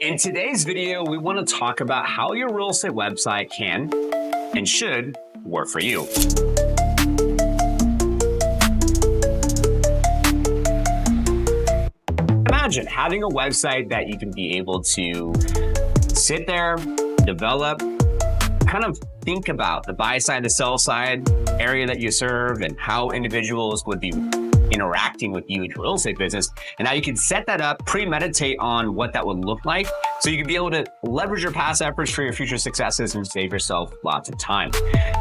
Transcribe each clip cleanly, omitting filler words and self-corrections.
In today's video, we want to talk about how your real estate website can and should work for you. Imagine having a website that you can be able to sit there, develop, kind of think about the buy side, the sell side area that you serve and how individuals would be interacting with you in your real estate business. And now you can set that up, premeditate on what that would look like. So you can be able to leverage your past efforts for your future successes and save yourself lots of time.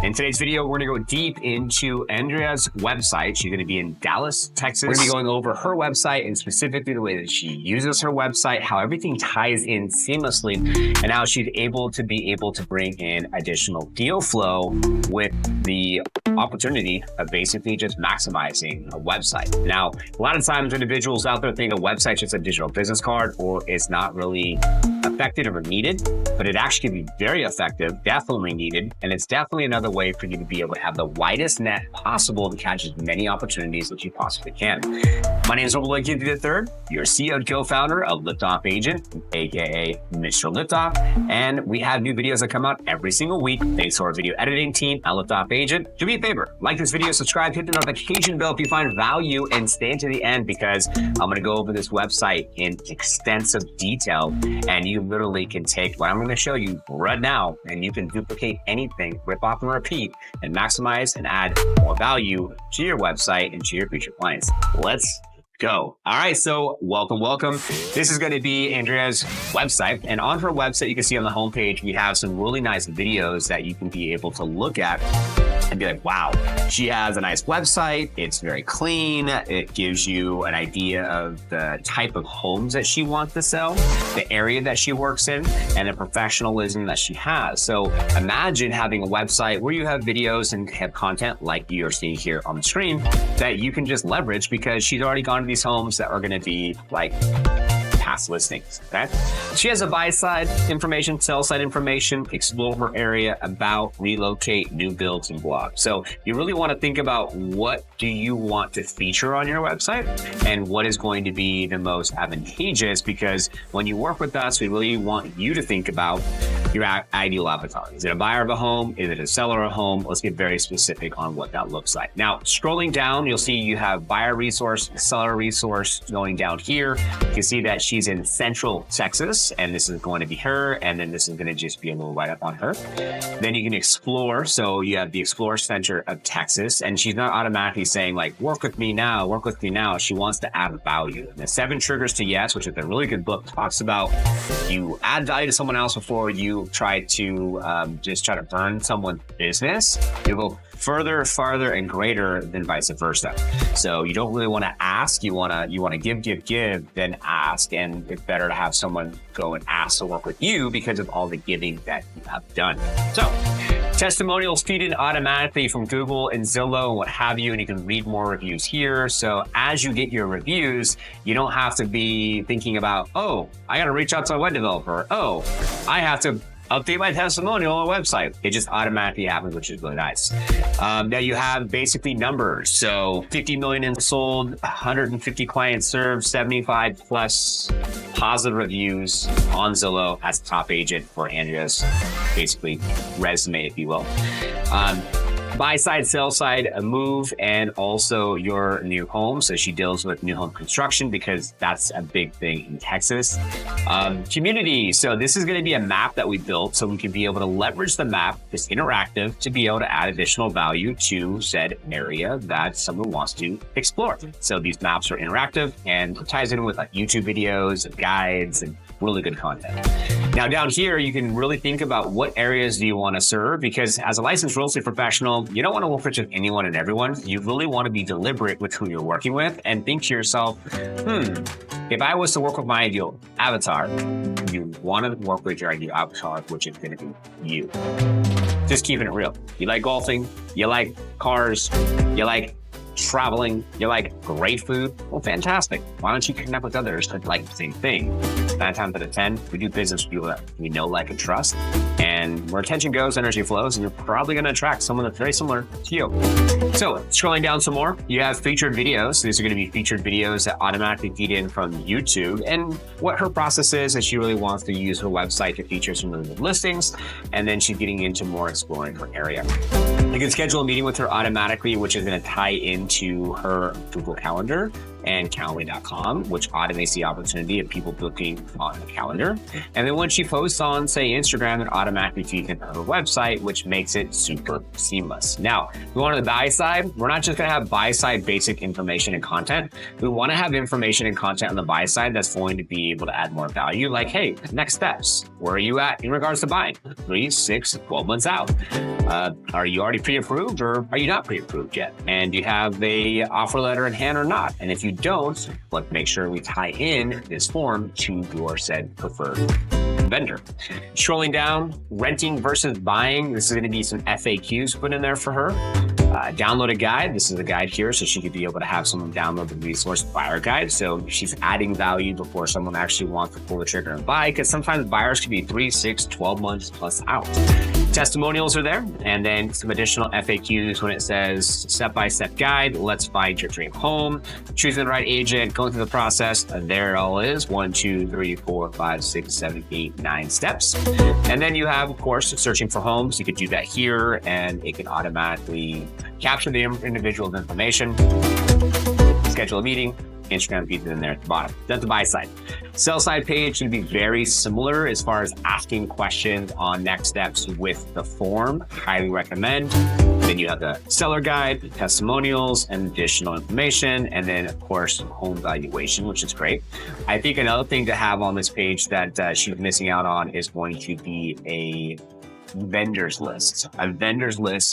In today's video, we're gonna go deep into Andrea's website. She's gonna be in Dallas, Texas. We're gonna be going over her website and specifically the way that she uses her website, how everything ties in seamlessly, and how she's able to bring in additional deal flow with the opportunity of basically just maximizing a website. Now, a lot of times individuals out there think a website's just a digital business card or it's not really effective or needed, but it actually can be very effective, definitely needed, and it's definitely another way for you to be able to have the widest net possible to catch as many opportunities as you possibly can. My name is Relocation Features III, your CEO and co-founder of Liftoff Agent, aka Mr. Liftoff, and we have new videos that come out every single week thanks to our video editing team at Liftoff Agent. Do me a favor, like this video, subscribe, hit the notification bell if you find value, and stay to the end because I'm going to go over this website in extensive detail, and you literally can take what I'm going to show you right now and you can duplicate anything, rip off and repeat, and maximize and add more value to your website and to your future clients. Let's go. All right, so welcome. This is going to be Andrea's website, and on her website, you can see on the homepage, we have some really nice videos that you can be able to look at and be like, wow, she has a nice website. It's very clean. It gives you an idea of the type of homes that she wants to sell, the area that she works in, and the professionalism that she has. So imagine having a website where you have videos and have content like you're seeing here on the screen that you can just leverage because she's already gone to these homes that are going to be like past listings. Okay, she has a buy side information, sell side information, explore her area, about, relocate, new builds, and blog. So you really want to think about what do you want to feature on your website and what is going to be the most advantageous, because when you work with us, we really want you to think about your ideal avatar. Is it a buyer of a home? Is it a seller of a home? Let's get very specific on what that looks like. Now, scrolling down, you'll see you have buyer resource, seller resource going down here. You can see that she's in Central Texas, and this is going to be her, and then this is going to just be a little write-up on her. Then you can explore, so you have the Explore Center of Texas, and she's not automatically saying like, work with me now, work with me now. She wants to add value. The 7 Triggers to Yes, which is a really good book, talks about you add value to someone else before you try to just try to burn someone's business. You go further, farther, and greater than vice versa. So you don't really want to ask. You want to give, then ask. And it's better to have someone go and ask to work with you because of all the giving that you have done. So testimonials feed in automatically from Google and Zillow and what have you, and you can read more reviews here. So as you get your reviews, you don't have to be thinking about, oh, I got to reach out to a web developer. Oh, I have to update my testimonial on a website. It just automatically happens, which is really nice. Now you have basically numbers. So 50 million in sold, 150 clients served, 75 plus positive reviews on Zillow as a top agent for Andrea's basically resume, if you will. Buy side, sell side, a move, and also your new home. So she deals with new home construction because that's a big thing in Texas. Community. So this is going to be a map that we built so we can be able to leverage the map, this interactive, to be able to add additional value to said area that someone wants to explore. So these maps are interactive and it ties in with like YouTube videos and guides and really good content. Now down here, you can really think about what areas do you want to serve, because as a licensed real estate professional, you don't want to work with anyone and everyone. You really want to be deliberate with who you're working with and think to yourself, if I was to work with my ideal avatar, you want to work with your ideal avatar, which is going to be you. Just keeping it real. You like golfing, you like cars, you like traveling, you like great food, well, fantastic. Why don't you connect with others that like the same thing? 9 times out of 10, we do business with people that we know, like, and trust. And And where attention goes, energy flows, and you're probably going to attract someone that's very similar to you. So scrolling down some more, you have featured videos. These are going to be featured videos that automatically feed in from YouTube. And what her process is she really wants to use her website to feature some of the listings. And then she's getting into more exploring her area. You can schedule a meeting with her automatically, which is going to tie into her Google Calendar and Calendly.com, which automates the opportunity of people booking on the calendar. And then when she posts on, say, Instagram, it automatically feeds into her website, which makes it super seamless. Now, we want to the buy side. We're not just going to have buy side basic information and content. We want to have information and content on the buy side that's going to be able to add more value. Like, hey, next steps. Where are you at in regards to buying? 3, 6, 12 months out. Are you already pre-approved or are you not pre-approved yet? And do you have a offer letter in hand or not? And if you don't, let's make sure we tie in this form to your said preferred vendor. Scrolling down, renting versus buying. This is going to be some FAQs put in there for her. Download a guide. This is a guide here, so she could be able to have someone download the resource buyer guide. So she's adding value before someone actually wants to pull the trigger and buy, because sometimes buyers could be 3, 6, 12 months plus out. Testimonials are there, and then some additional FAQs when it says step-by-step guide. Let's find your dream home, choosing the right agent, going through the process. And there it all is. 1, 2, 3, 4, 5, 6, 7, 8, 9 steps. And then you have, of course, searching for homes. You could do that here, and it can automatically capture the individual's information, schedule a meeting. Instagram feeds it in there at the bottom. That's the buy side. Sell side page should be very similar as far as asking questions on next steps with the form. Highly recommend. Then you have the seller guide, testimonials, and additional information. And then, of course, home valuation, which is great. I think another thing to have on this page that she's missing out on is going to be a vendors list,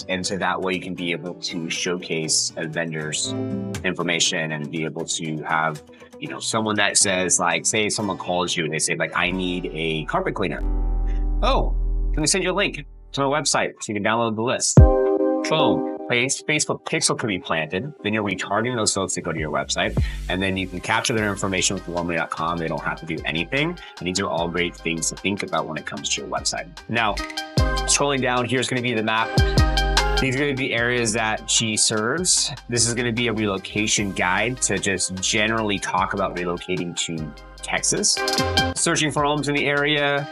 and so that way you can be able to showcase a vendor's information and be able to have, someone that says, like, say someone calls you and they say, like, I need a carpet cleaner. Oh, let me send you a link to my website so you can download the list. Boom. Facebook pixel could be planted. Then you're retargeting those folks that go to your website, and then you can capture their information with warmly.com. They don't have to do anything. And these are all great things to think about when it comes to your website. Now, scrolling down, here's going to be the map. These are going to be areas that she serves. This is going to be a relocation guide to just generally talk about relocating to Texas. Searching for homes in the area,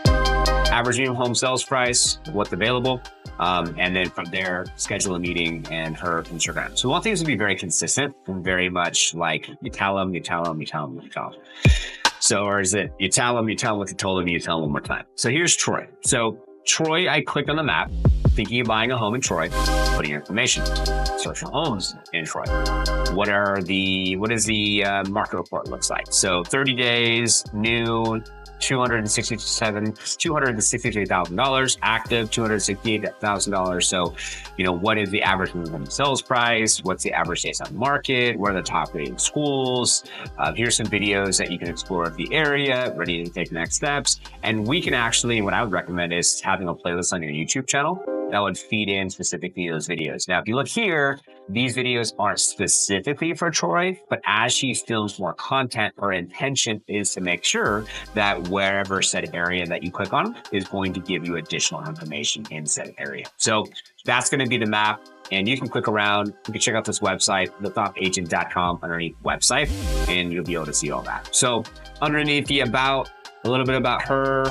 average minimum home sales price, what's available. And then from there, schedule a meeting and her Instagram. So we want things to be very consistent and very much like you tell them. So, or is it you tell them what you told them, you tell them one more time. So here's Troy. So Troy, I clicked on the map, thinking of buying a home in Troy, putting your information, search for homes in Troy. What is the market report looks like? So 30 days, new, $263,000, active $268,000. So, what is the average minimum sales price? What's the average days on market? What are the top rated schools? Here's some videos that you can explore of the area, ready to take the next steps. And we can actually, what I would recommend is having a playlist on your YouTube channel that would feed in specifically those videos. Now, if you look here, these videos aren't specifically for Troy, but as she films more content, her intention is to make sure that wherever said area that you click on is going to give you additional information in said area. So that's going to be the map. And you can click around. You can check out this website, littoffagent.com, underneath website, and you'll be able to see all that. So underneath the about, a little bit about her,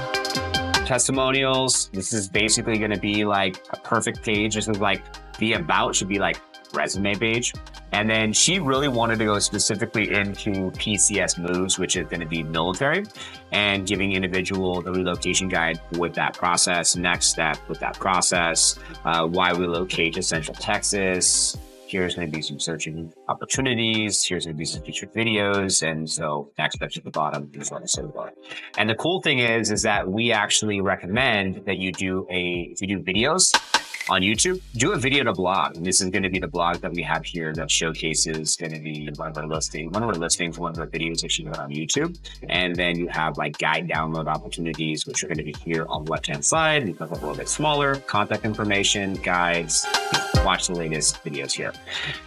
testimonials. This is basically going to be like a perfect page. This is like the about should be like resume page. And then she really wanted to go specifically into PCS moves, which is going to be military, and giving individual the relocation guide with that process, next step with that process, why relocate to Central Texas. Here's going to be some searching opportunities. Here's going to be some featured videos. And so next steps at the bottom is what I said about it. And the cool thing is that we actually recommend that if you do videos, on YouTube, do a video to blog. And this is going to be the blog that we have here that showcases going to be one of our listings, one of our videos that you got on YouTube. And then you have like guide download opportunities, which are going to be here on the left-hand side. You can look a little bit smaller, contact information, guides, watch the latest videos here.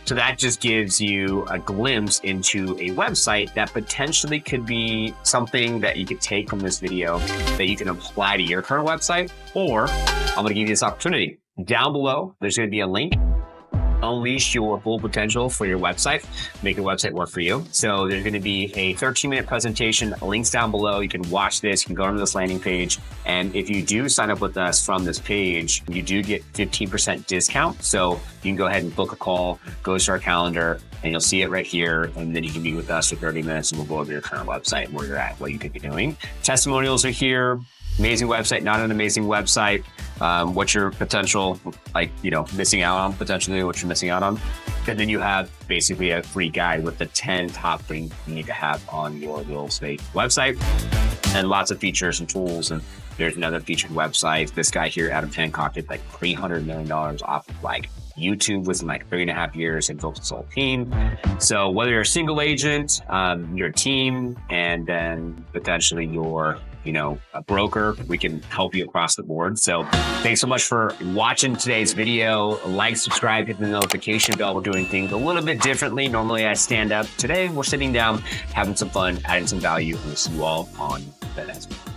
So that just gives you a glimpse into a website that potentially could be something that you could take from this video that you can apply to your current website. Or I'm going to give you this opportunity. Down below, there's going to be a link. Unleash your full potential for your website, make your website work for you. So there's going to be a 13-minute presentation, links down below. You can watch this, you can go on this landing page. And if you do sign up with us from this page, you do get 15% discount. So you can go ahead and book a call, go to our calendar, and you'll see it right here. And then you can meet with us for 30 minutes and we'll go over your current website, where you're at, what you could be doing. Testimonials are here. Amazing website, not an amazing website. What's your potential, missing out on, potentially what you're missing out on. And then you have basically a free guide with the 10 top things you need to have on your real estate website, and lots of features and tools. And there's another featured website. This guy here, Adam Hancock, did like $300 million off of YouTube within 3.5 years and built his whole team. So whether you're a single agent, your team, and then potentially you're a broker, we can help you across the board. So thanks so much for watching today's video. Like, subscribe, hit the notification bell. We're doing things a little bit differently. Normally I stand up. Today we're sitting down, having some fun, adding some value, and we'll see you all on the next one.